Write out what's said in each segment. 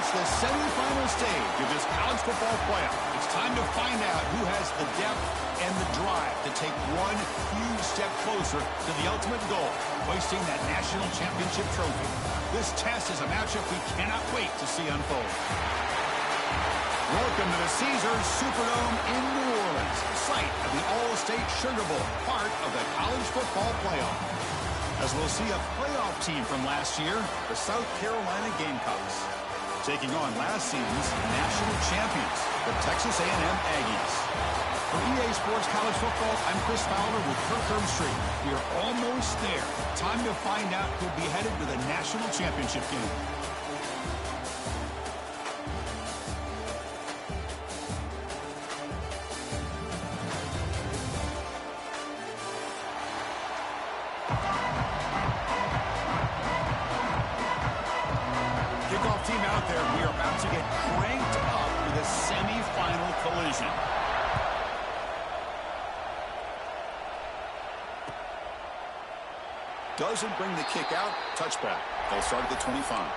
It's the semifinal stage of this college football playoff. It's time to find out who has the depth and the drive to take one huge step closer to the ultimate goal, hoisting that national championship trophy. This test is a matchup we cannot wait to see unfold. Welcome to the Caesars Superdome in New Orleans, site of the All-State Sugar Bowl, part of the college football playoff. As we'll see a playoff team from last year, the South Carolina Gamecocks, taking on last season's national champions, the Texas A&M Aggies. For EA Sports College Football, I'm Chris Fowler with Kirk Herbstreit. We are almost there. Time to find out who'll be headed to the national championship game. Kickoff team out there. We are about to get cranked up with a semifinal collision. Doesn't bring the kick out. Touchback. They'll start at the 25.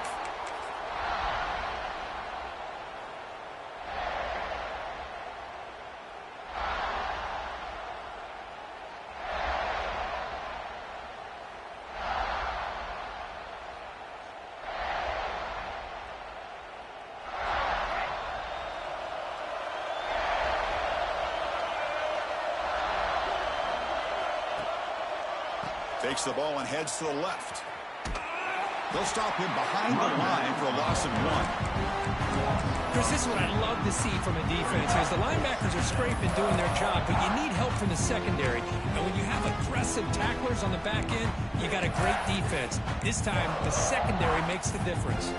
Takes the ball and heads to the left. They'll stop him behind the line for a loss of 1. Chris, this is what I love to see from a defense. As the linebackers are scraping, doing their job, but you need help from the secondary. And when you have aggressive tacklers on the back end, you got a great defense. This time, the secondary makes the difference.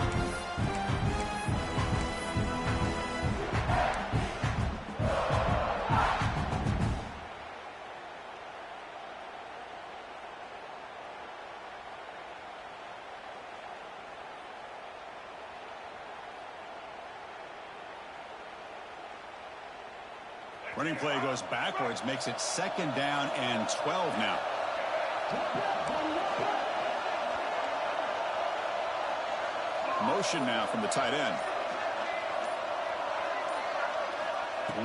Running play goes backwards, makes it 2nd down and 12 now. Motion now from the tight end.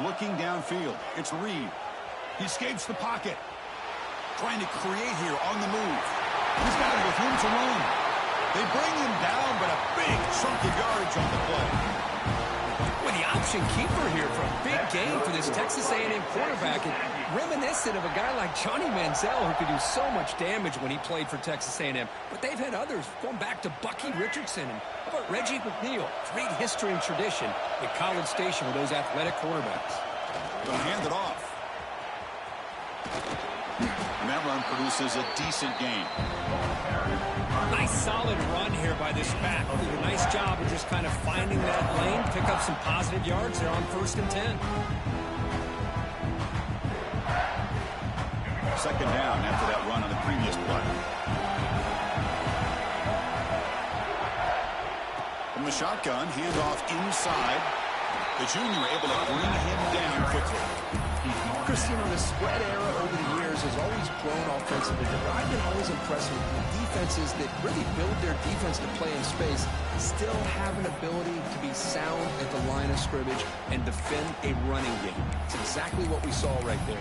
Looking downfield, it's Reed. He escapes the pocket. Trying to create here on the move. He's got it with room to run. They bring him down, but a big chunk of yardage on the play. With the option keeper here for a big game for this Texas A&M quarterback, and reminiscent of a guy like Johnny Manziel who could do so much damage when he played for Texas A&M. But they've had others going back to Bucky Richardson and how about Reggie McNeil. Great history and tradition at College Station with those athletic quarterbacks. They'll hand it off. And that run produces a decent gain. Nice solid run here by this back. Did a nice job of just kind of finding that lane, pick up some positive yards there on 1st and 10. 2nd down after that run on the previous play. From the shotgun, handoff inside. The junior able to bring him down quickly. Chris, you know, the spread era over the years has always grown offensively, but I've been always impressed with defenses that really build their defense to play in space, still have an ability to be sound at the line of scrimmage and defend a running game. It's exactly what we saw right there.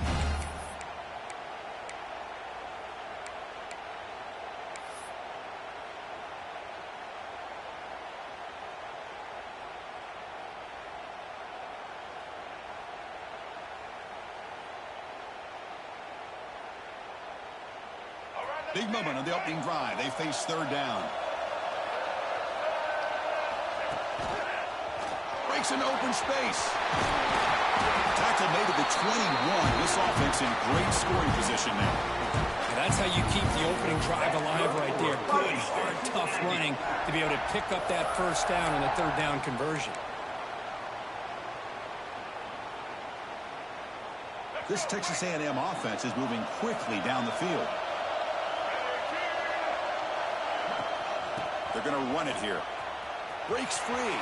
Big moment on the opening drive. They face 3rd down. Breaks into open space. Tackle made at the 21. This offense in great scoring position now. And that's how you keep the opening drive alive right there. Good, hard, tough running to be able to pick up that 1st down on the 3rd down conversion. This Texas A&M offense is moving quickly down the field. They're going to run it here. Breaks free. They've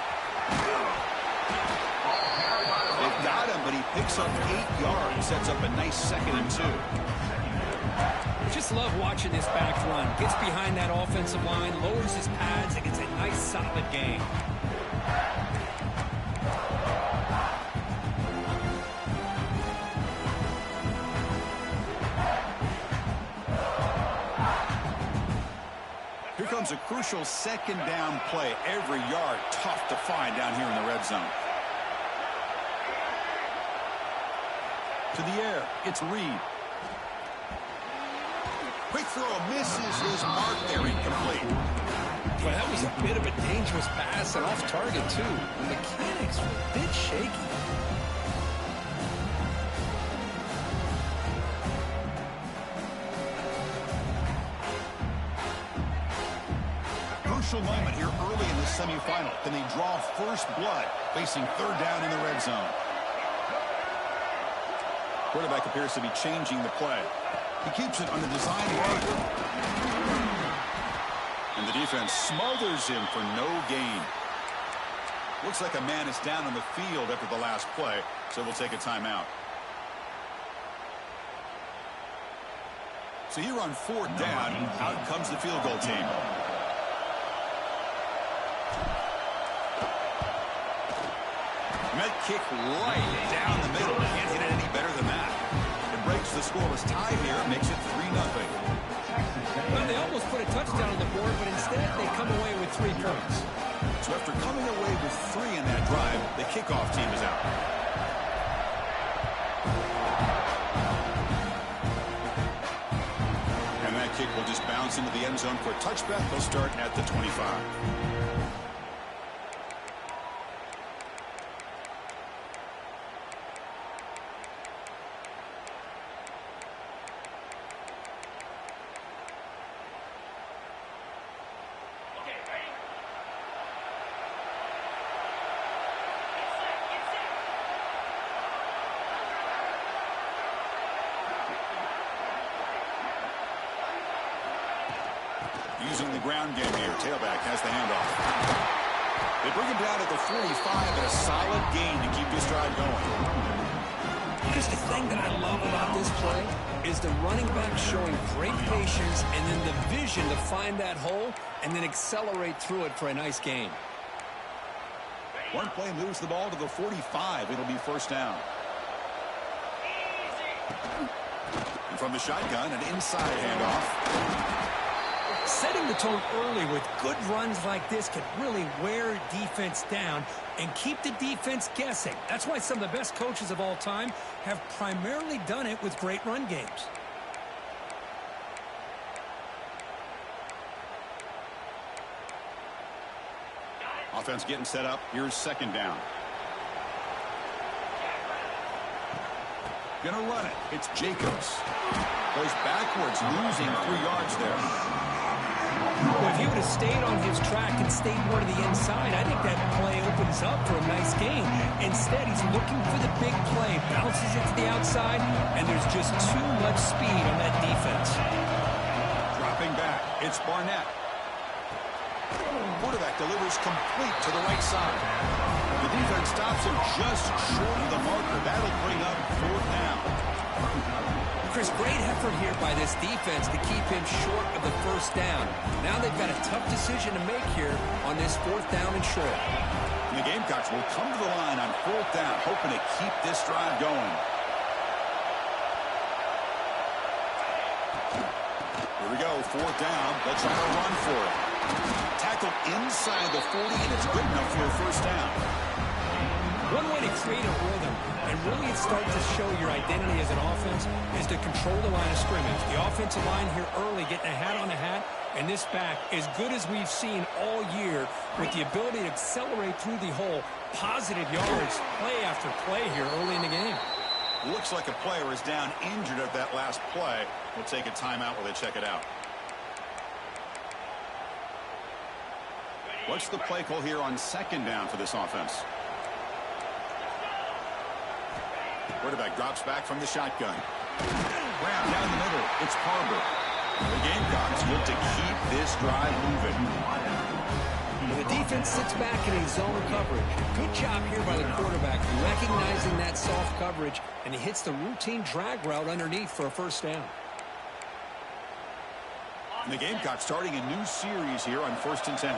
got him, but he picks up 8 yards. Sets up a nice 2nd and 2. Just love watching this back run. Gets behind that offensive line, lowers his pads, and gets a nice solid gain. becomes a crucial second down play. Every yard tough to find down here in the red zone. To the air, it's Reed. Quick throw misses his mark there, incomplete. Well, that was a bit of a dangerous pass and off target, too. The mechanics were a bit shaky. Crucial moment here early in the semifinal. Can they draw first blood facing third down in the red zone? Quarterback appears to be changing the play. He keeps it on the design run. And the defense smothers him for no gain. Looks like a man is down on the field after the last play, so we'll take a timeout. So here on fourth down, out comes the field goal team. And that kick right down the middle. Can't hit it any better than that. It breaks the scoreless tie here, makes it 3-0. Well, they almost put a touchdown on the board, but instead they come away with 3 points. So after coming away with 3 in that drive, the kickoff team is out. And that kick will just bounce into the end zone for a touchback. They'll start at the 25. Using the ground game here. Tailback has the handoff. They bring him down at the 45 and a solid gain to keep this drive going. Because the thing that I love about this play is the running back showing great patience and then the vision to find that hole and then accelerate through it for a nice gain. One play moves the ball to the 45. It'll be first down. And from the shotgun, an inside handoff. Setting the tone early with good runs like this can really wear defense down and keep the defense guessing. That's why some of the best coaches of all time have primarily done it with great run games. Offense getting set up. Here's second down. Gonna run it. It's Jacobs. Goes backwards, losing 3 yards there. Well, if he would have stayed on his track and stayed more to the inside, I think that play opens up for a nice gain. Instead, he's looking for the big play, bounces it to the outside, and there's just too much speed on that defense. Dropping back, it's Barnett. Quarterback delivers complete to the right side. The defense stops him just short of the marker. That'll bring up fourth down. Chris, great effort here by this defense to keep him short of the first down. Now they've got a tough decision to make here on this fourth down and short. And the Gamecocks will come to the line on fourth down, hoping to keep this drive going. Here we go, fourth down. They'll try to run for it. Tackle inside the 40, and it's good enough for a first down. One way to create a rhythm and really start to show your identity as an offense is to control the line of scrimmage. The offensive line here early getting a hat on a hat, and this back as good as we've seen all year with the ability to accelerate through the hole. Positive yards, play after play here early in the game. Looks like a player is down injured at that last play. We'll take a timeout while they check it out. What's the play call here on second down for this offense? Quarterback drops back from the shotgun. Grab down the middle. It's Parber. The Gamecocks look to keep this drive moving. The defense sits back in a zone coverage. Good job here by the quarterback, recognizing that soft coverage, and he hits the routine drag route underneath for a first down. And the Gamecocks starting a new series here on 1st and 10.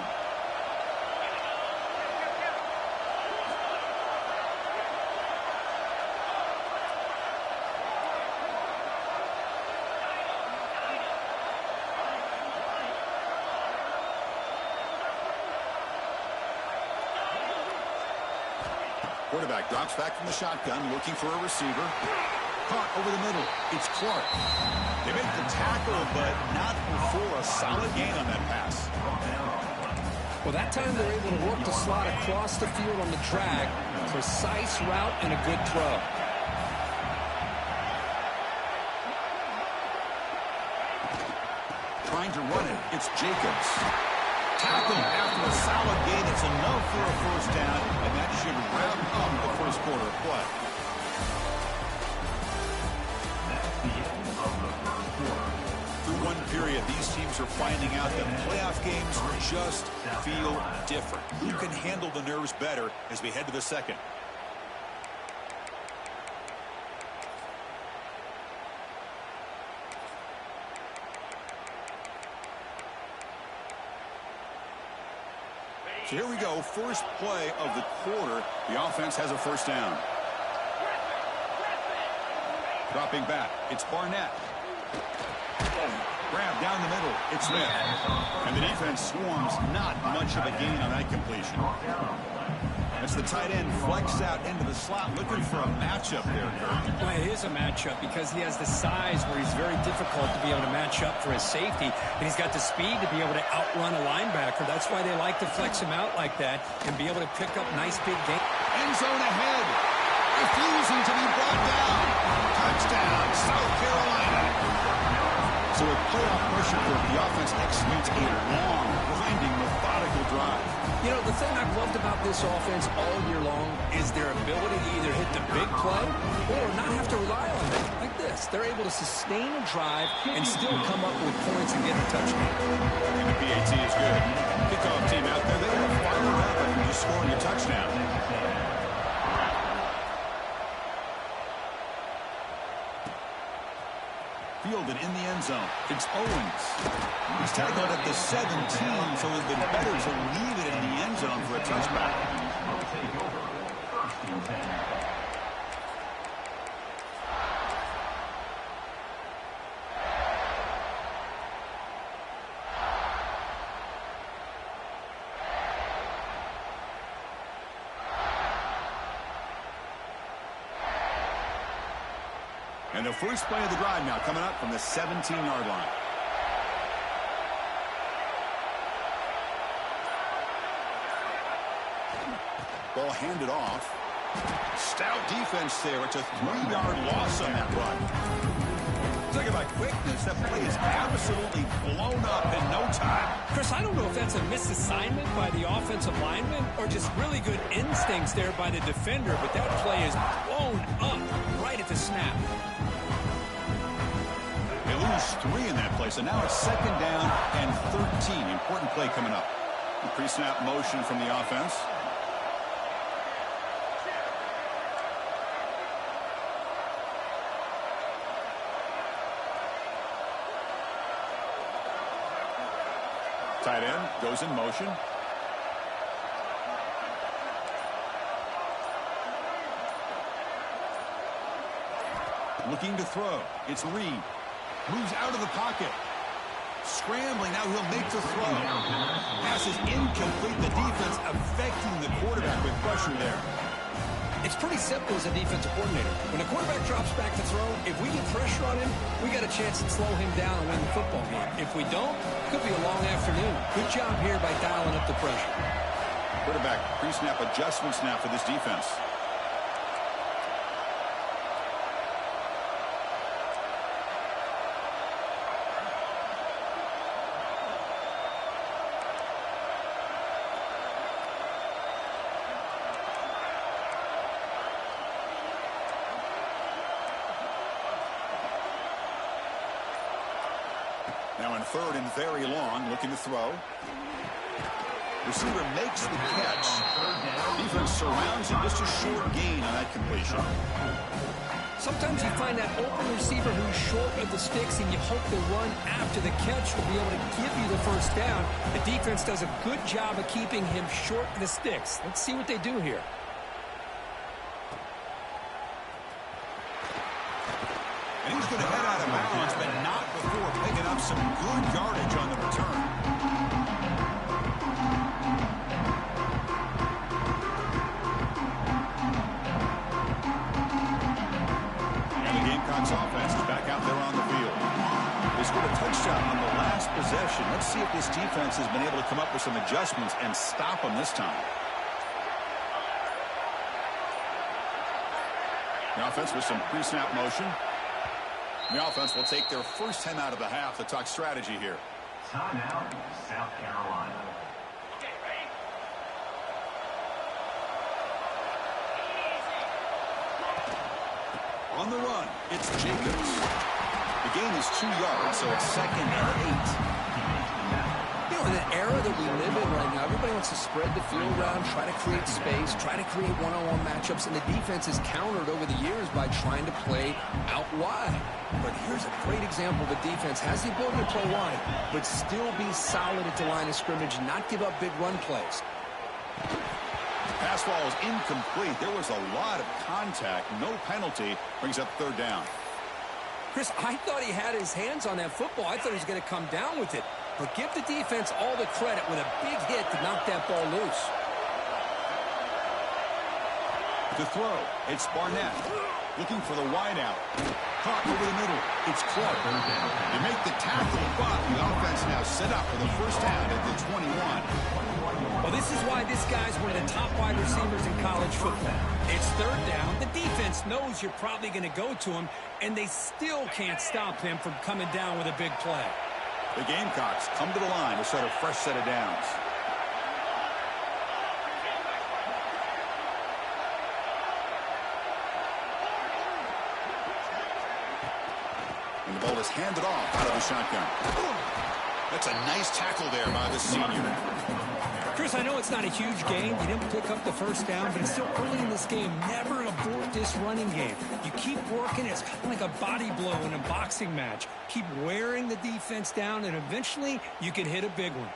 Quarterback drops back from the shotgun, looking for a receiver. Caught over the middle. It's Clark. They make the tackle, but not before a solid gain on that pass. Well, that time they're able to work the slot across the field on the drag. Precise route and a good throw. Trying to run it. It's Jacobs. Tackle after a solid gain. It's enough for a first down, and that should wrap up the first quarter of play. Through one period, these teams are finding out that playoff games just feel different. Who can handle the nerves better as we head to the second? So here we go, first play of the quarter. The offense has a first down. Dropping back, it's Barnett. Grab down the middle, it's Smith. And the defense swarms, not much of a gain on that completion. As the tight end flex out into the slot, looking for a matchup there, Kurt. Well, it is a matchup because he has the size where he's very difficult to be able to match up for his safety, and he's got the speed to be able to outrun a linebacker. That's why they like to flex him out like that and be able to pick up nice big gains. End zone ahead. Refusing to be brought down. Touchdown, South Carolina. So with playoff pressure, the offense executes a long, grinding, methodical drive. You know, the thing I've loved about this offense all year long is their ability to either hit the big play or not have to rely on it. Like this. They're able to sustain a drive and still come up with points and get a touchdown. And the PAT is good. Kickoff team out there, they are fired up after just scoring a touchdown. Fielded in the end zone. It's Owens. He's tackled at the 17, so it would have been better to leave it in the end zone for a touchback. And the first play of the drive now coming up from the 17-yard line. Ball handed off. Stout defense there. It's a 3-yard loss on that run. Talk about quickness. That play is absolutely blown up in no time. Chris, I don't know if that's a misassignment by the offensive lineman or just really good instincts there by the defender, but that play is blown up right at the snap. They lose 3 in that play, so now it's second down and 13. Important play coming up. The pre-snap motion from the offense. Tight end goes in motion. Looking to throw. It's Reed. Moves out of the pocket. Scrambling. Now he'll make the throw. Pass is incomplete. The defense affecting the quarterback with pressure there. It's pretty simple as a defensive coordinator. When a quarterback drops back to throw, if we get pressure on him, we got a chance to slow him down and win the football game. If we don't, it could be a long afternoon. Good job here by dialing up the pressure. Quarterback pre-snap adjustments now for this defense. Now in third and very long, looking to throw. Receiver makes the catch. Defense surrounds him, just a short gain on that completion. Sometimes you find that open receiver who's short of the sticks, and you hope the run after the catch will be able to give you the first down. The defense does a good job of keeping him short of the sticks. Let's see what they do here. And he's going to head out of bounds, but not before picking up some good yardage on the return. possession. Let's see if this defense has been able to come up with some adjustments and stop them this time. The offense with some pre-snap motion. The offense will take their first time out of the half to talk strategy here. Timeout, South Carolina. On the run, it's Jacobs. The gain is 2 yards, so it's 2nd and 8. You know, in the era that we live in right now, everybody wants to spread the field around, try to create space, try to create one-on-one matchups, and the defense is countered over the years by trying to play out wide. But here's a great example of a defense has the ability to play wide, but still be solid at the line of scrimmage, not give up big run plays. Pass ball is incomplete. There was a lot of contact. No penalty. Brings up 3rd down. Chris, I thought he had his hands on that football. I thought he was going to come down with it. But give the defense all the credit with a big hit to knock that ball loose. To throw, it's Barnett. Looking for the wideout. Caught over the middle. It's Clark. They make the tackle, but the offense now set up for the first down at the 21. Well, this is why this guy's one of the top wide receivers in college football. It's 3rd down. The defense knows you're probably going to go to him, and they still can't stop him from coming down with a big play. The Gamecocks come to the line to start a fresh set of downs. And the ball is handed off out of the shotgun. That's a nice tackle there by the senior. Chris, I know it's not a huge game. You didn't pick up the first down, but it's still early in this game. Never abort this running game. You keep working. It's kind of like a body blow in a boxing match. Keep wearing the defense down, and eventually you can hit a big one.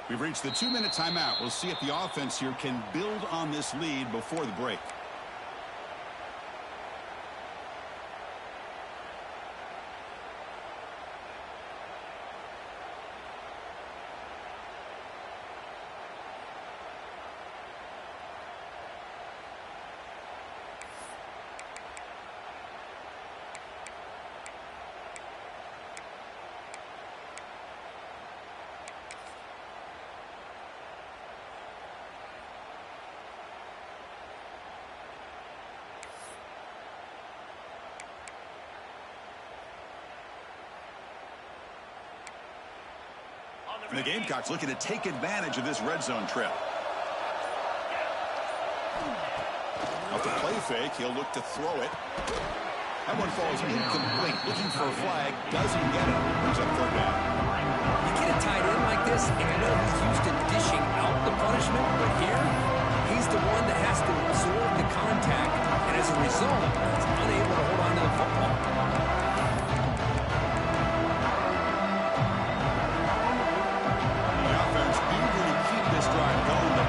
We've reached the 2-minute timeout. We'll see if the offense here can build on this lead before the break. And the Gamecocks looking to take advantage of this red zone trip. Off the play fake, he'll look to throw it. That one falls incomplete. Looking for a flag, doesn't get it. Brings up 3rd down. You get a tight end like this, and I know he's used to dishing out the punishment, but here, he's the one that has to absorb the contact, and as a result, he's unable to hold on to the football.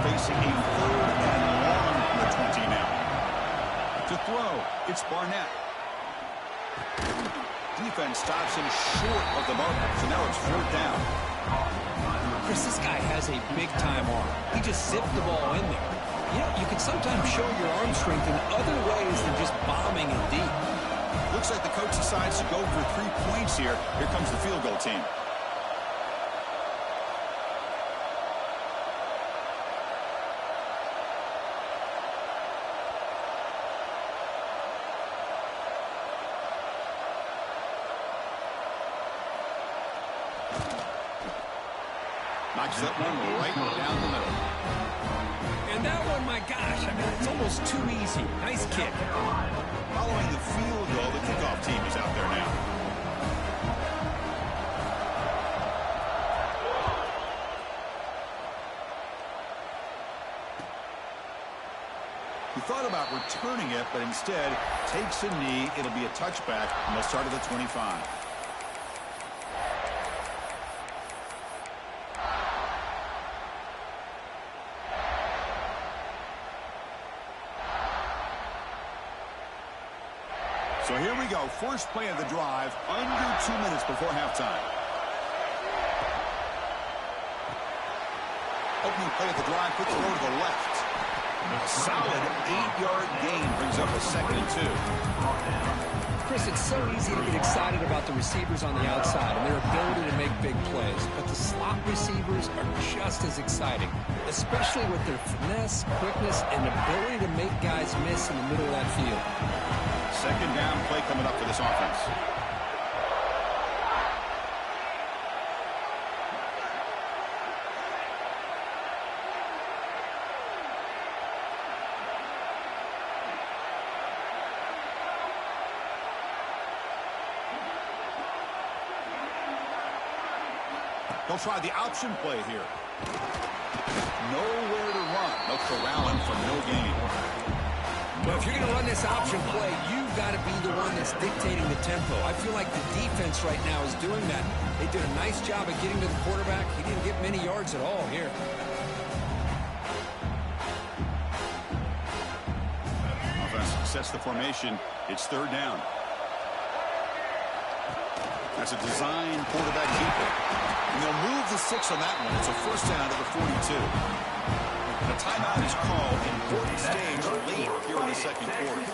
Facing a 3rd and long from the 20 now. To throw, it's Barnett. Defense stops him short of the mark, so now it's 4th down. Chris, this guy has a big-time arm. He just zipped the ball in there. You know, you can sometimes show your arm strength in other ways than just bombing it deep. Looks like the coach decides to go for 3 points here. Here comes the field goal team. Knocks that one right down the middle. And that one, my gosh, I mean, it's almost too easy. Nice kick. Following the field goal, the kickoff team is out there now. He thought about returning it, but instead takes a knee. It'll be a touchback, and they'll start at the 25. So here we go. First play of the drive, under 2 minutes before halftime. Opening play at the drive, quick throw to the left. A solid 8-yard gain brings up a 2nd and 2. Chris, it's so easy to get excited about the receivers on the outside and their ability to make big plays, but the slot receivers are just as exciting, especially with their finesse, quickness, and ability to make guys miss in the middle of that field. 2nd down play coming up for this offense. They'll try the option play here. Nowhere to run. They'll corral him for no gain. Well, if you're going to run this option play, you've got to be the one that's dictating the tempo. I feel like the defense right now is doing that. They did a nice job of getting to the quarterback. He didn't get many yards at all here. Offense sets the formation. It's 3rd down. That's a design quarterback keeper. And they'll move the 6 on that one. It's a 1st down to the 42. The timeout is called. Important stage late here in the 2nd quarter.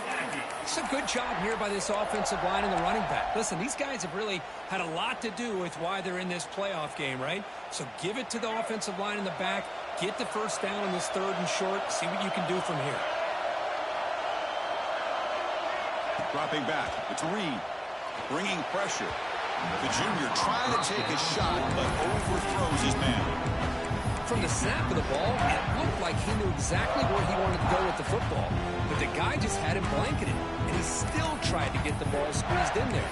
It's a good job here by this offensive line and the running back. Listen, these guys have really had a lot to do with why they're in this playoff game, right? So give it to the offensive line in the back. Get the 1st down on this 3rd and short. See what you can do from here. Dropping back. It's Reed. Bringing pressure. The junior trying to take a shot, but overthrows his man. From the snap of the ball, it looked like he knew exactly where he wanted to go with the football. But the guy just had him blanketed, and he still tried to get the ball squeezed in there.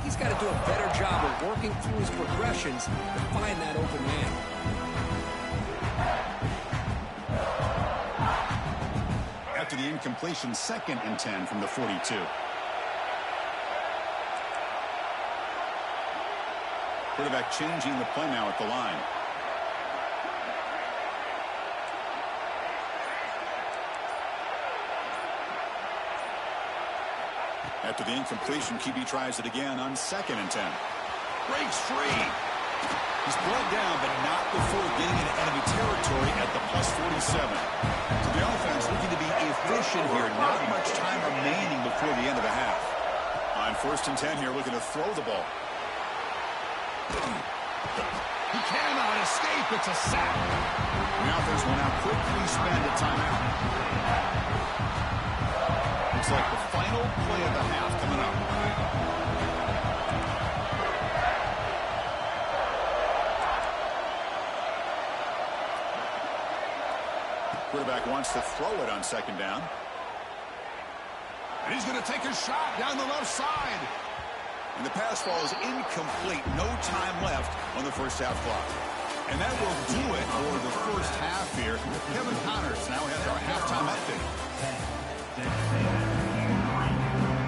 He's got to do a better job of working through his progressions to find that open man. After the incompletion, 2nd and 10 from the 42. Quarterback changing the play now at the line. After the incompletion, QB tries it again on 2nd and 10. Breaks free. He's brought down, but not before getting into enemy territory at the +47. So the offense looking to be efficient here. Not much time remaining before the end of the half. On 1st and 10 here, looking to throw the ball. He cannot escape. It's a sack. The offense will now quickly spend a timeout. Looks like the final play of the half coming up. Quarterback wants to throw it on 2nd down. And he's going to take a shot down the left side. And the pass ball is incomplete. No time left on the 1st half clock. And that will do it for the 1st half here. Kevin Connors now has our halftime update.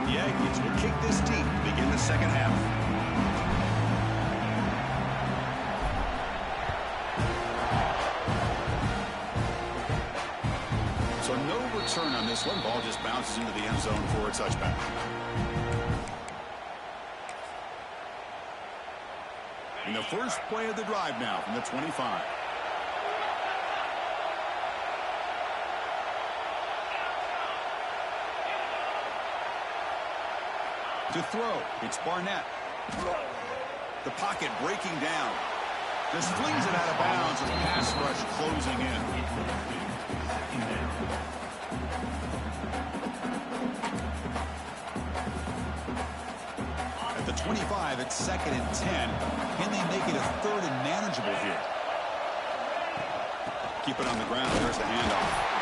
The Aggies will kick this deep to begin the 2nd half. So no return on this one. Ball just bounces into the end zone for a touchback. In the first play of the drive now from the 25. To throw, it's Barnett. The pocket breaking down. Just flings it out of bounds with pass rush closing in. At the 25, it's 2nd and 10. Can they make it a 3rd and manageable here? Keep it on the ground. There's the handoff.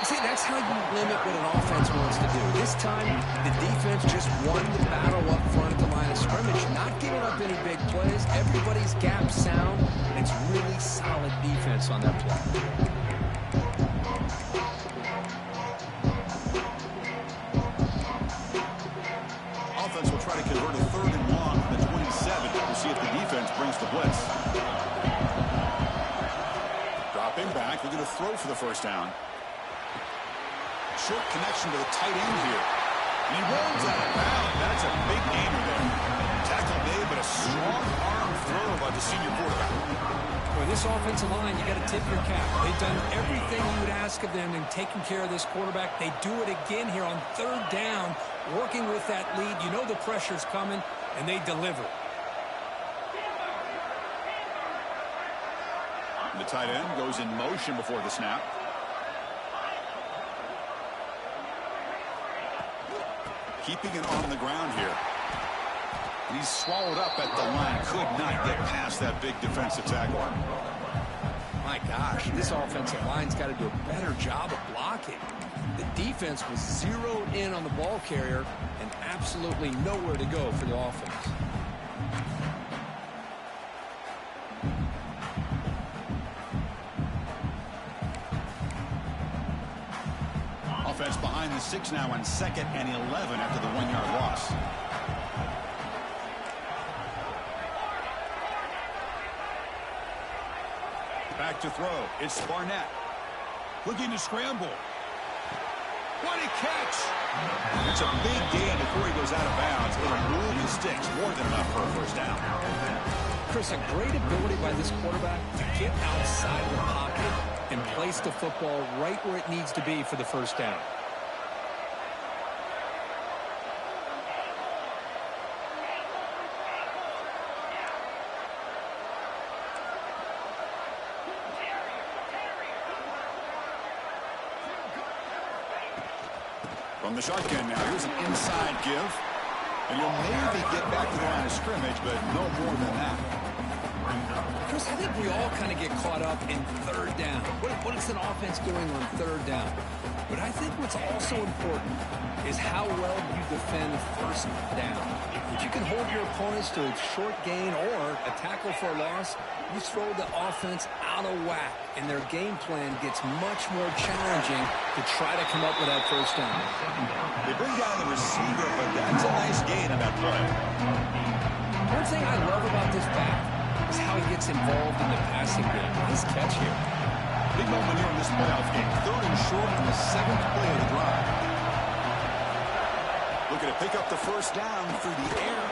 See, that's how you limit what an offense wants to do. This time, the defense just won the battle up front at the line of scrimmage, not giving up any big plays. Everybody's gap sound, and it's really solid defense on that play. Offense will try to convert a 3rd and long from the 27. We'll see if the defense brings the blitz. Dropping back, they're going to throw for the 1st down. Short connection to the tight end here. And he rolls out of bounds. That's a big gainer there. Tackle made, but a strong arm throw by the senior quarterback. Well, this offensive line, you got to tip your cap. They've done everything you would ask of them in taking care of this quarterback. They do it again here on third down, working with that lead. You know the pressure's coming, and they deliver. The tight end goes in motion before the snap. Keeping it on the ground here. And he's swallowed up at the line. Could not get past that big defensive tackle. My gosh, this offensive line's got to do a better job of blocking. The defense was zeroed in on the ball carrier and absolutely nowhere to go for the offense. Offense behind the 6 now on 2nd and 11 after the 1-yard loss. Back to throw. It's Barnett. Looking to scramble. What a catch! It's a big gain before he goes out of bounds. It'll move the sticks. More than enough for a first down. Chris, a great ability by this quarterback to get outside of the pocket and place the football right where it needs to be for the first down. From the shotgun now, here's an inside give. And you'll maybe get back to the line of scrimmage, but no more than that. Chris, I think we all kind of get caught up in third down. What is an offense doing on third down? But I think what's also important is how well you defend first down. If you can hold your opponents to a short gain or a tackle for a loss, you throw the offense out of whack, and their game plan gets much more challenging to try to come up with that first down. They bring down the receiver, but that's a nice gain on that play. One thing I love about this back is how he gets involved in the passing game. Nice catch here. Big moment here in this playoff game. 3rd and short on the 7th play of the drive. Looking to pick up the first down through the air.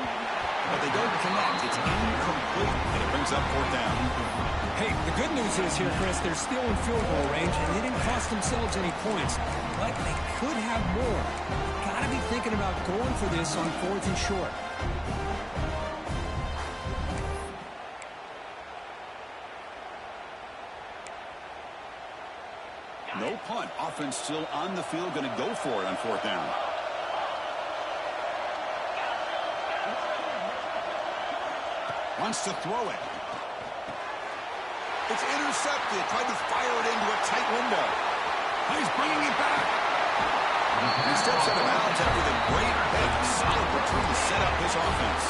But they don't connect. It's incomplete, and it brings up 4th down. Hey, the good news is here, Chris, they're still in field goal range, and they didn't cost themselves any points. But they could have more. Got to be thinking about going for this on 4th and short. No punt. Offense still on the field, going to go for it on 4th down. Wants to throw it. It's intercepted. Tried to fire it into a tight window. Now he's bringing it back. He steps out of bounds after the great big solid return to set up his offense.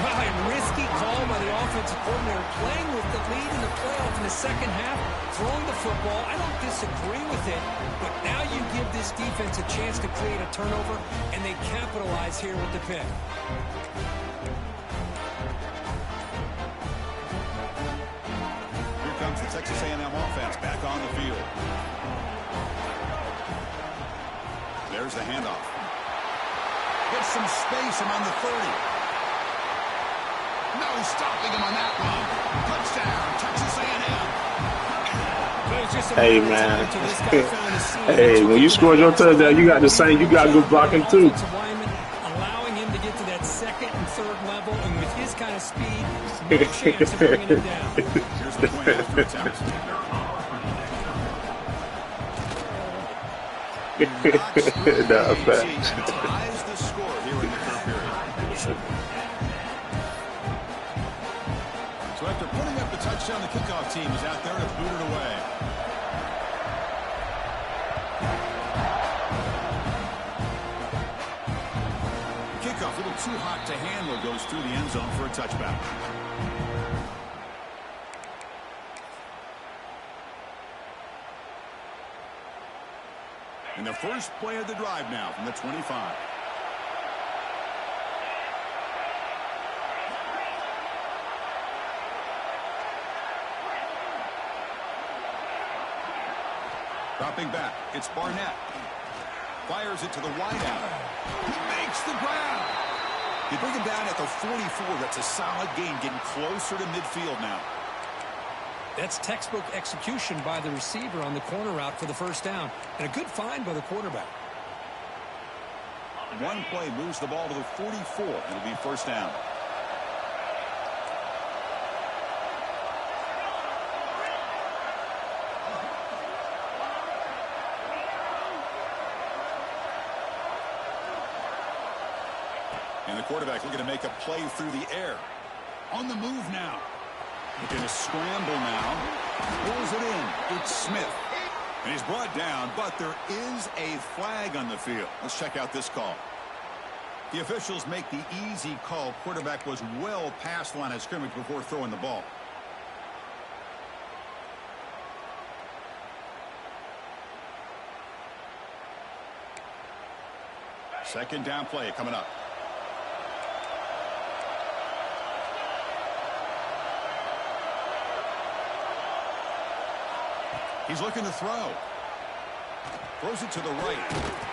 Well, a risky call by the offensive coordinator, playing with the lead in the playoff in the second half, throwing the football. I don't disagree with it, but now you give this defense a chance to create a turnover, and they capitalize here with the pick. Here comes the Texas A&M offense back on the field. There's the handoff. Gets some space around the 30. No stopping him on that one. Touchdown, Texas A&M. Hey, man. Hey, when you scored your touchdown, you got the same. You got good blocking, too. Allowing him to get to that 2nd and 3rd level, and with his kind of speed, no chance of bringing him down. Here's the point after attempt. Nah, facts. Ties the score here in the 3rd period. So after putting up the touchdown, the kickoff team is out there to boot it away. Kickoff, a little too hot to handle, goes through the end zone for a touchback. And the first play of the drive now from the 25. Dropping back, it's Barnett. Fires it to the wideout. He makes the grab. They bring him down at the 44. That's a solid gain, getting closer to midfield now. That's textbook execution by the receiver on the corner route for the first down. And a good find by the quarterback. One play moves the ball to the 44. It'll be first down. And the quarterback looking to make a play through the air. On the move now. Looking to scramble now. Pulls it in. It's Smith. And he's brought down, but there is a flag on the field. Let's check out this call. The officials make the easy call. Quarterback was well past the line of scrimmage before throwing the ball. Second down play coming up. He's looking to throw. Throws it to the right.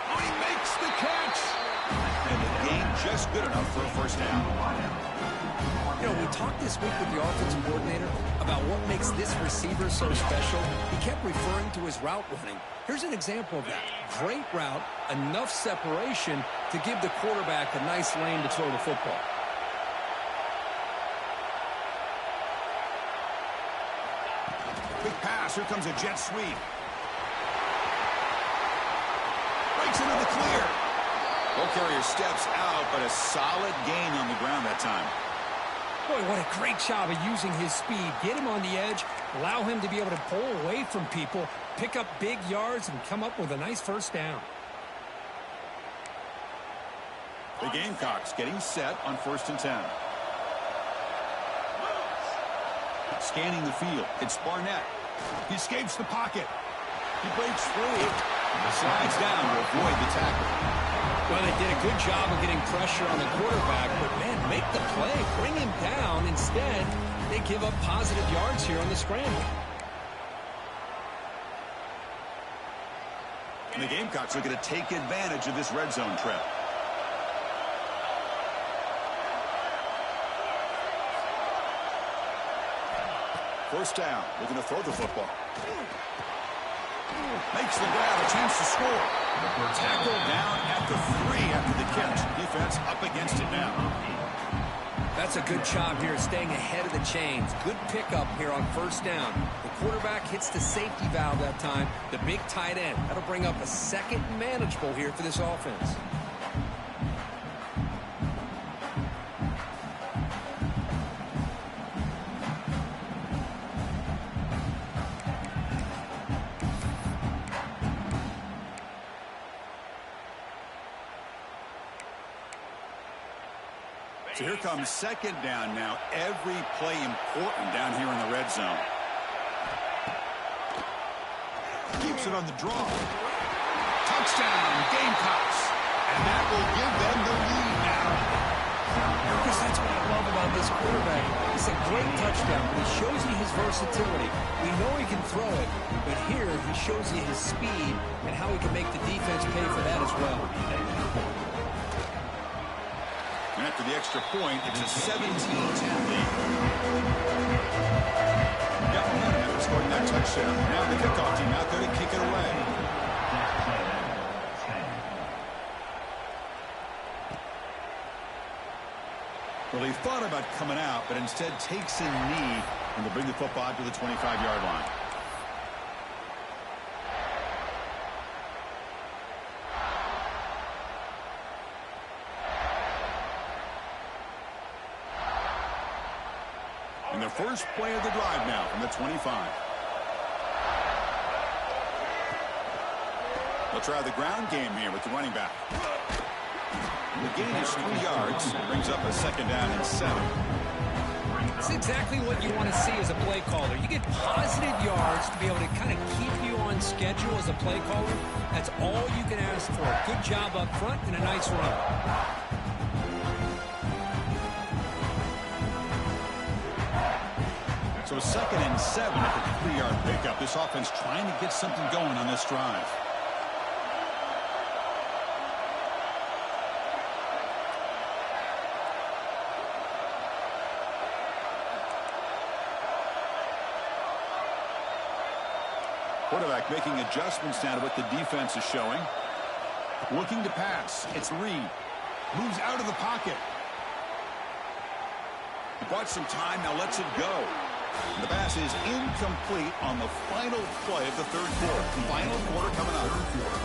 Oh, he makes the catch. And the game just good enough for a first down. You know, we talked this week with the offensive coordinator about what makes this receiver so special. He kept referring to his route running. Here's an example of that. Great route, enough separation to give the quarterback a nice lane to throw the football. Big pass. Here comes a jet sweep. Breaks into the clear. Ball carrier steps out, but a solid gain on the ground that time. Boy, what a great job of using his speed. Get him on the edge, allow him to be able to pull away from people, pick up big yards, and come up with a nice first down. The Gamecocks getting set on 1st and 10. Scanning the field. It's Barnett. He escapes the pocket. He breaks free. Slides down to avoid the tackle. Well, they did a good job of getting pressure on the quarterback, but, man, make the play. Bring him down. Instead, they give up positive yards here on the scramble. And the Gamecocks are going to take advantage of this red zone trap. First down, looking to throw the football. Makes the grab, a chance to score. Tackled down at the 3 after the catch. Defense up against it now. That's a good job here, staying ahead of the chains. Good pickup here on first down. The quarterback hits the safety valve that time, the big tight end. That'll bring up a second manageable here for this offense. So here comes second down now. Every play important down here in the red zone. Keeps it on the draw. Touchdown, Gamecocks. And that will give them the lead now. Because that's what I love about this quarterback. It's a great touchdown, but it shows you his versatility. We know he can throw it, but here he shows you his speed and how he can make the defense pay for that as well. And after the extra point, it's a 17-10 lead. Got momentum after scoring that touchdown. Now the kickoff team out there to kick it away. Well, he thought about coming out, but instead takes a knee and will bring the football out to the 25-yard line. And the first play of the drive now from the 25. They'll try the ground game here with the running back. The gain is 3 yards. Brings up a second down and 7. It's exactly what you want to see as a play caller. You get positive yards to be able to kind of keep you on schedule as a play caller. That's all you can ask for. Good job up front and a nice run. So 2nd and 7 after the 3-yard pickup. This offense trying to get something going on this drive. Quarterback making adjustments now to what the defense is showing. Looking to pass. It's Reed. Moves out of the pocket. He bought some time, now lets it go. The pass is incomplete on the final play of the third quarter. Final quarter coming up.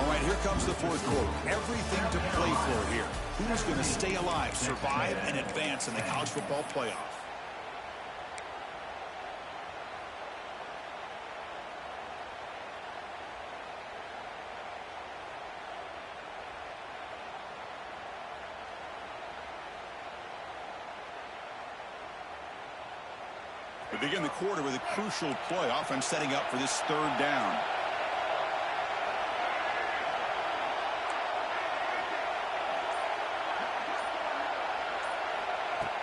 All right, here comes the fourth quarter. Everything to play for here. Who's going to stay alive, survive, and advance in the college football playoff? We begin the quarter with a crucial play. Offense setting up for this third down.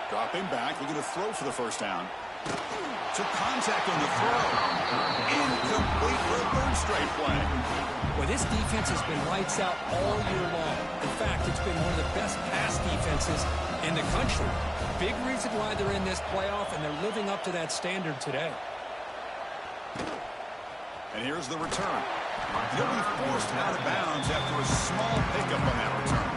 Dropping back, looking to throw for the first down. Took contact on the throw. Incomplete for a third straight play. Well, this defense has been lights out all year long. In fact, it's been one of the best pass defenses in the country. Big reason why they're in this playoff, and they're living up to that standard today. And here's the return. He'll be forced out of bounds after a small pickup on that return.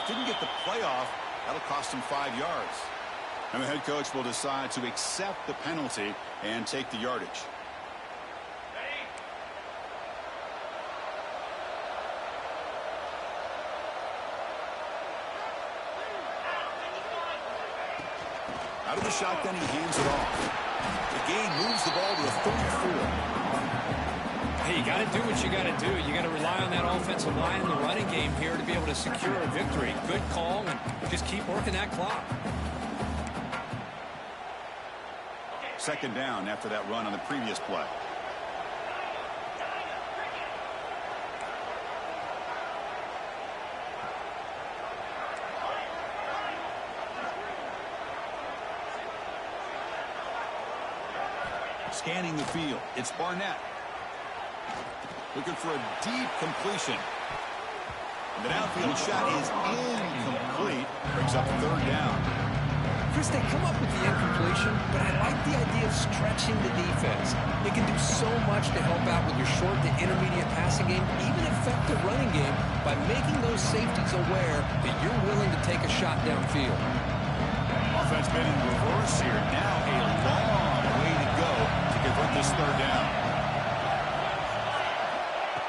Didn't get the playoff. That'll cost him 5 yards. And the head coach will decide to accept the penalty and take the yardage. Out of the shotgun, he hands it off. The game moves the ball to the 34. Hey, you got to do what you got to do. You got to rely on that offensive line and the running game here to be able to secure a victory. Good call, and just keep working that clock. Second down after that run on the previous play. Scanning the field, it's Barnett. Looking for a deep completion. And the downfield shot is incomplete. Brings up third down. Chris, they come up with the incompletion, but I like the idea of stretching the defense. It can do so much to help out with your short to intermediate passing game, even affect the running game by making those safeties aware that you're willing to take a shot downfield. Offense been in reverse here. Now a long way to go to convert this third down.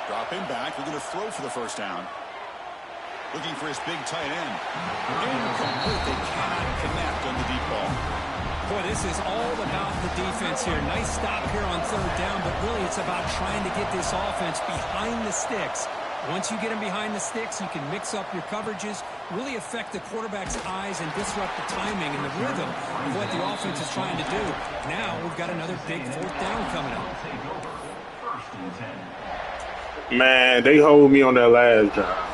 Dropping back, we're going to throw for the first down. Looking for his big tight end. Incomplete. They cannot connect on the deep ball. Boy, this is all about the defense here. Nice stop here on third down, but really it's about trying to get this offense behind the sticks. Once you get them behind the sticks, you can mix up your coverages, really affect the quarterback's eyes and disrupt the timing and the rhythm of what the offense is trying to do. Now we've got another big fourth down coming up. Man, they hold me on that last drive.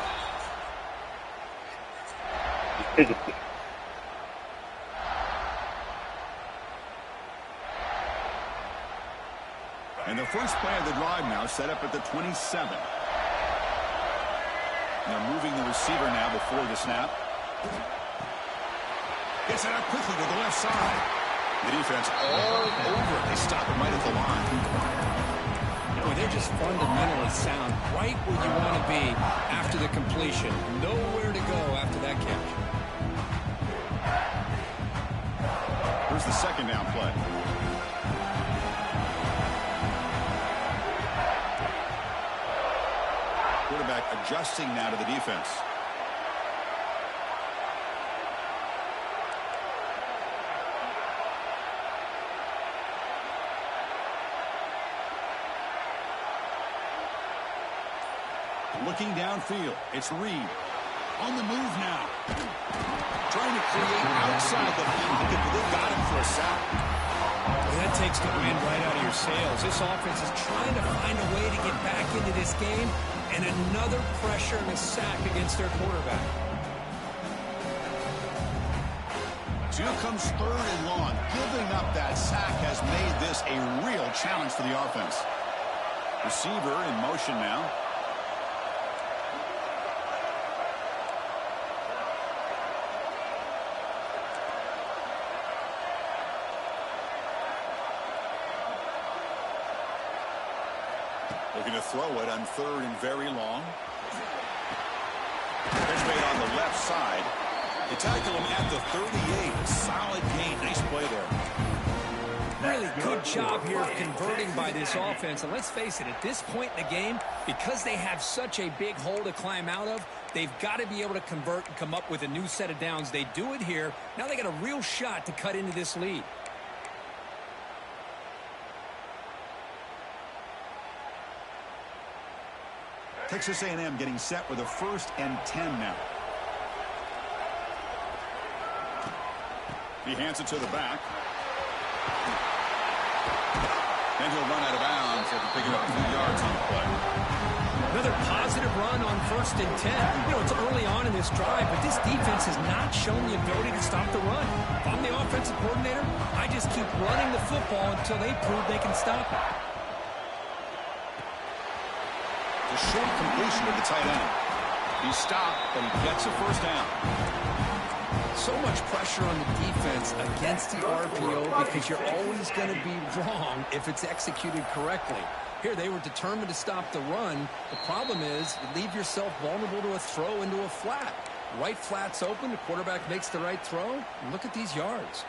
And the first play of the drive now set up at the 27. They're moving the receiver now before the snap. Gets it out quickly to the left side. The defense all over it. They stop him right at the line. Boy, they're just fundamentally sound, right where you want to be after the completion. Nowhere to go after that catch. Here's the second down play. Quarterback adjusting now to the defense. Looking downfield, it's Reed. On the move now. Trying to create outside the pocket, but they got him for a sack. Well, That takes the wind right out of your sails. This offense is trying to find a way to get back into this game, and another pressure and a sack against their quarterback. 2 comes 3rd and long. Giving up that sack has made this a real challenge for the offense. Receiver in motion now. Looking to throw it on 3rd and very long. Catch made on the left side. They tackle him at the 38. Solid gain. Nice play there. Really good job here of converting by this offense. And let's face it, at this point in the game, because they have such a big hole to climb out of, they've got to be able to convert and come up with a new set of downs. They do it here. Now they got a real shot to cut into this lead. Texas A&M getting set with a 1st and 10 now. He hands it to the back. Then he'll run out of bounds after picking up a few yards on the play. Another positive run on 1st and 10. You know, it's early on in this drive, but this defense has not shown the ability to stop the run. If I'm the offensive coordinator, I just keep running the football until they prove they can stop it. A short completion to the tight end. He stopped, but he gets a 1st down. So much pressure on the defense against the RPO because you're always going to be wrong if it's executed correctly. Here, they were determined to stop the run. The problem is you leave yourself vulnerable to a throw into a flat. Right flat's open, the quarterback makes the right throw, and look at these yards.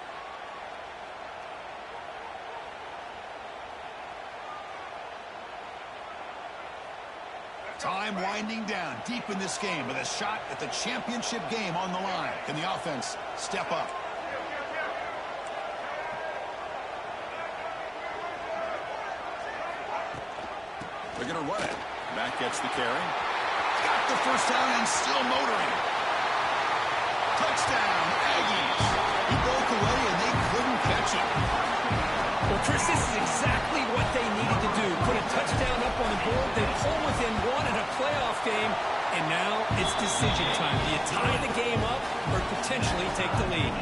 Time winding down deep in this game with a shot at the championship game on the line. Can the offense step up? They're going to run it. Back gets the carry. Got the 1st down and still motoring. Touchdown, Aggies. He broke away and they couldn't catch him. Well, Chris, this is exactly what they needed to do. Put a touchdown up on the board. They pull within 1 in a playoff game, and now it's decision time. Do you tie the game up or potentially take the lead?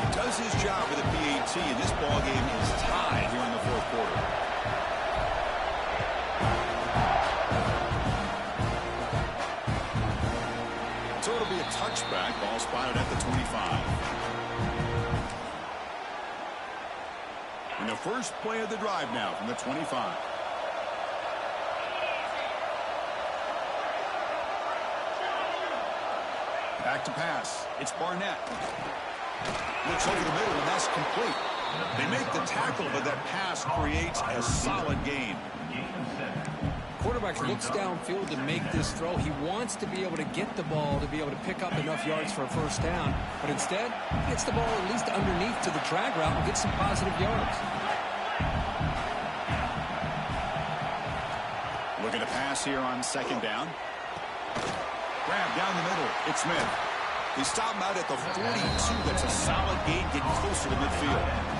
He does his job with a PAT, and this ball game is tied here in the 4th quarter. So it'll be a touchback. Ball spotted at the 25. And the first play of the drive now from the 25. Back to pass. It's Barnett. Looks over the middle, and that's complete. They make the tackle, but that pass creates a solid gain. Quarterback looks downfield to make this throw. He wants to be able to get the ball to be able to pick up enough yards for a 1st down, but instead, he gets the ball at least underneath to the drag route and gets some positive yards. Looking to pass here on 2nd down. Grab down the middle. It's Smith. They stop him out at the 42. That's a solid gain, getting closer to midfield.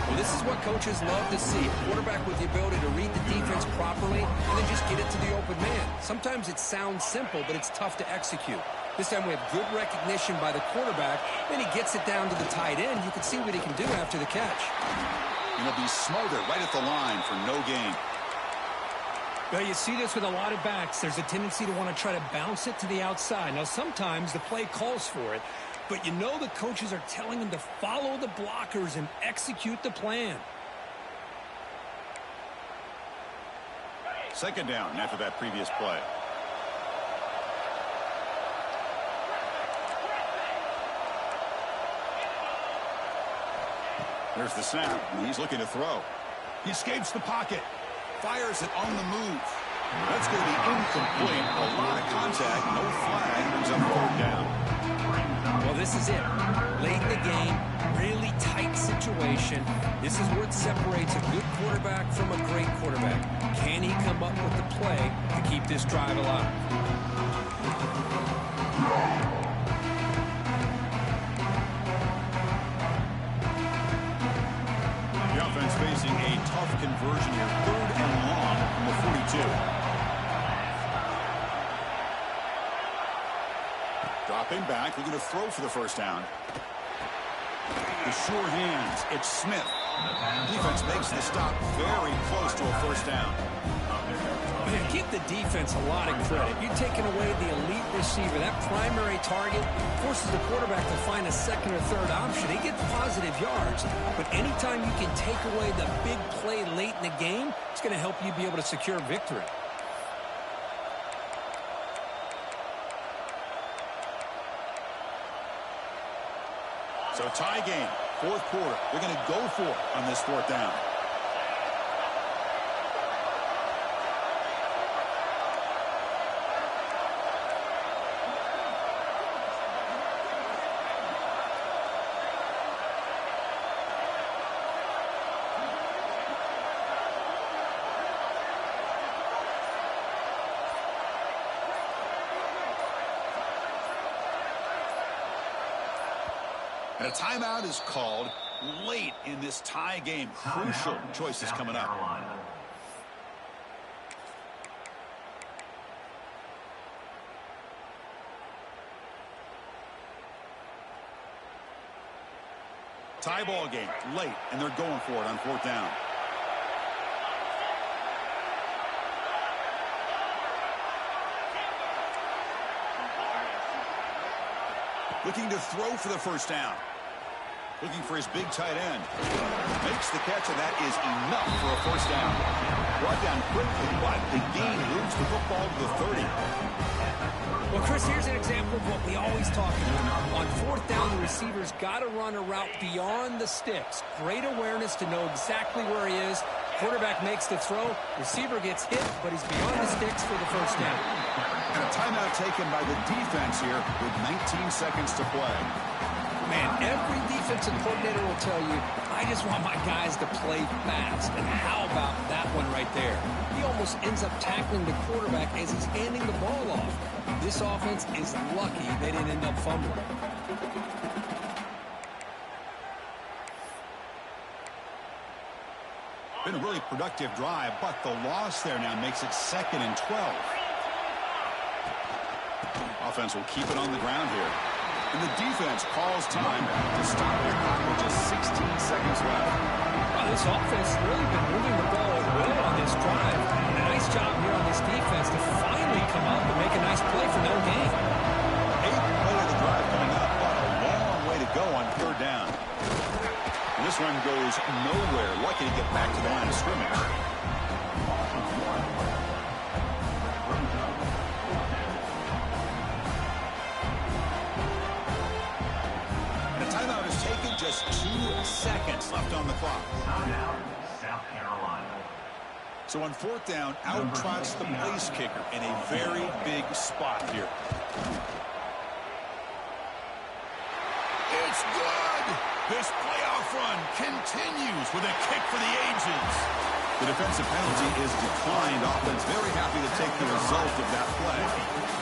Well, this is what coaches love to see. A quarterback with the ability to read the defense properly and then just get it to the open man. Sometimes it sounds simple, but it's tough to execute. This time we have good recognition by the quarterback. Then he gets it down to the tight end. You can see what he can do after the catch. And he'll be smothered right at the line for no gain. Well, you see this with a lot of backs. There's a tendency to want to try to bounce it to the outside. Now, sometimes the play calls for it, but you know the coaches are telling them to follow the blockers and execute the plan. 2nd down after that previous play. There's the snap, and he's looking to throw. He escapes the pocket. Fires it on the move. That's going to be incomplete. A lot of contact. No flag. Brings up 3rd down. Well, this is it. Late in the game, really tight situation. This is what separates a good quarterback from a great quarterback. Can he come up with the play to keep this drive alive? tough conversion here. 3rd and long from the 42. Dropping back, looking to throw for the first down. The sure hands, it's Smith. Defense makes the stop very close to a first down. Man, give the defense a lot of credit. You're taking away the elite receiver. That primary target forces the quarterback to find a second or third option. He gets positive yards, but anytime you can take away the big play late in the game, it's going to help you be able to secure victory. So tie game, 4th quarter. They're going to go for it on this 4th down. And a timeout is called late in this tie game. Crucial choices coming up. Tie ball game late, and they're going for it on 4th down. Looking to throw for the first down. Looking for his big tight end. Makes the catch, and that is enough for a first down. Brought down quickly, but the gain moves the football to the 30. Well, Chris, here's an example of what we always talk about. On 4th down, the receiver's got to run a route beyond the sticks. Great awareness to know exactly where he is. Quarterback makes the throw. Receiver gets hit, but he's beyond the sticks for the first down. And a timeout taken by the defense here with 19 seconds to play. Man, every defensive coordinator will tell you, I just want my guys to play fast. And how about that one right there? He almost ends up tackling the quarterback as he's handing the ball off. This offense is lucky they didn't end up fumbling. Been a really productive drive, but the loss there now makes it 2nd and 12. Offense will keep it on the ground here. And the defense calls time to stop the clock with just 16 seconds left. Wow, this offense has really been moving the ball well on this drive. And a nice job here on this defense to finally come up and make a nice play for no gain. 8th play of the drive coming up, but a long way to go on 3rd down. And this run goes nowhere. Lucky to get back to the line of scrimmage. Just 2 seconds left on the clock. South Carolina. So on 4th down, out trots the place kicker in a very big spot here. It's good! This playoff run continues with a kick for the ages. The defensive penalty is declined. Offense very happy to take the result of that play.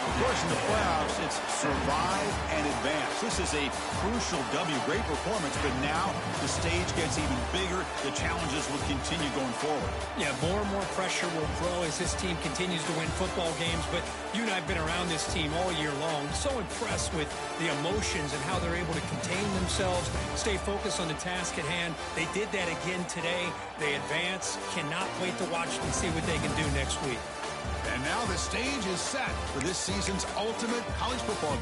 Of course, in the playoffs, it's survive and advance. This is a crucial W. Great performance, but now the stage gets even bigger. The challenges will continue going forward. Yeah, more and more pressure will grow as this team continues to win football games. But you and I have been around this team all year long. So impressed with the emotions and how they're able to contain themselves, stay focused on the task at hand. They did that again today. They advance. Cannot wait to watch and see what they can do next week. And now the stage is set for this season's ultimate college football.